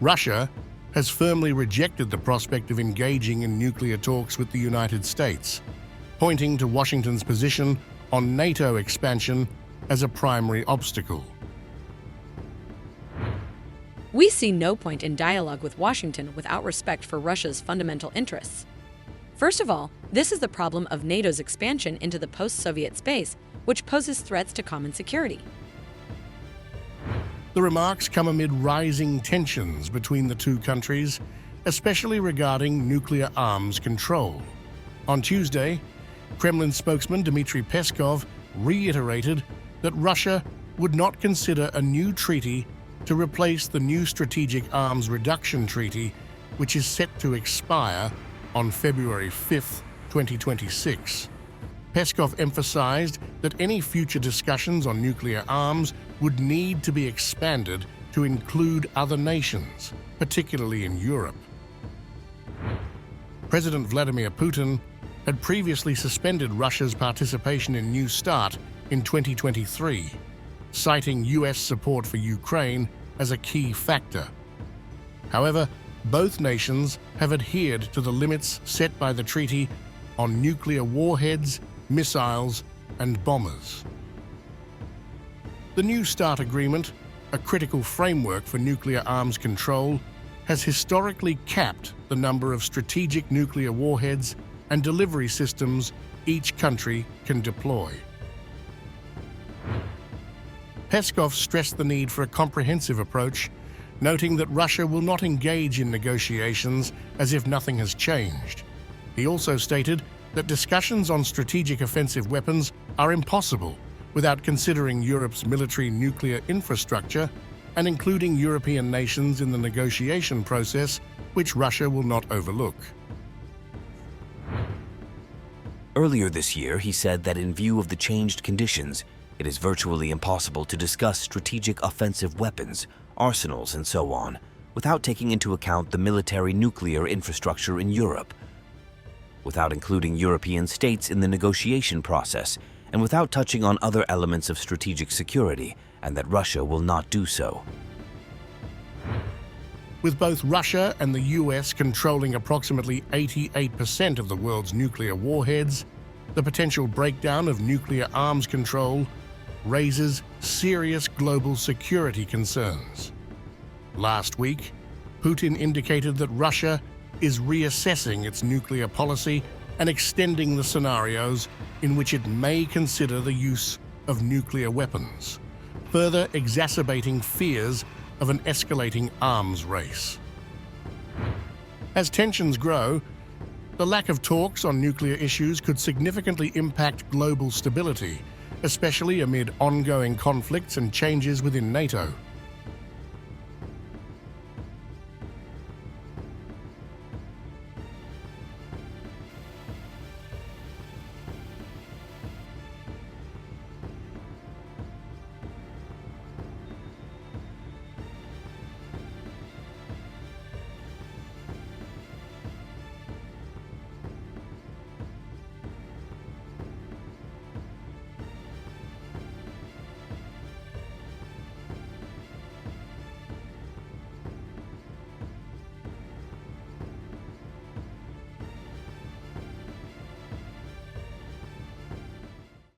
Russia has firmly rejected the prospect of engaging in nuclear talks with the United States, pointing to Washington's position on NATO expansion as a primary obstacle. We see no point in dialogue with Washington without respect for Russia's fundamental interests. First of all, this is the problem of NATO's expansion into the post-Soviet space, which poses threats to common security. The remarks come amid rising tensions between the two countries, especially regarding nuclear arms control. On Tuesday, Kremlin spokesman Dmitry Peskov reiterated that Russia would not consider a new treaty to replace the new Strategic Arms Reduction Treaty, which is set to expire on February 5, 2026. Peskov emphasized that any future discussions on nuclear arms would need to be expanded to include other nations, particularly in Europe. President Vladimir Putin had previously suspended Russia's participation in New START in 2023, citing U.S. support for Ukraine as a key factor. However, both nations have adhered to the limits set by the treaty on nuclear warheads, missiles, and bombers. The New START agreement, a critical framework for nuclear arms control, has historically capped the number of strategic nuclear warheads and delivery systems each country can deploy. Peskov stressed the need for a comprehensive approach, noting that Russia will not engage in negotiations as if nothing has changed. He also stated that discussions on strategic offensive weapons are impossible without considering Europe's military nuclear infrastructure and including European nations in the negotiation process, which Russia will not overlook. Earlier this year, he said that in view of the changed conditions, it is virtually impossible to discuss strategic offensive weapons, arsenals, and so on, without taking into account the military nuclear infrastructure in Europe, without including European states in the negotiation process, and without touching on other elements of strategic security, and that Russia will not do so. With both Russia and the US controlling approximately 88% of the world's nuclear warheads, the potential breakdown of nuclear arms control raises serious global security concerns. Last week, Putin indicated that Russia is reassessing its nuclear policy and extending the scenarios in which it may consider the use of nuclear weapons, further exacerbating fears of an escalating arms race. As tensions grow, the lack of talks on nuclear issues could significantly impact global stability, especially amid ongoing conflicts and changes within NATO.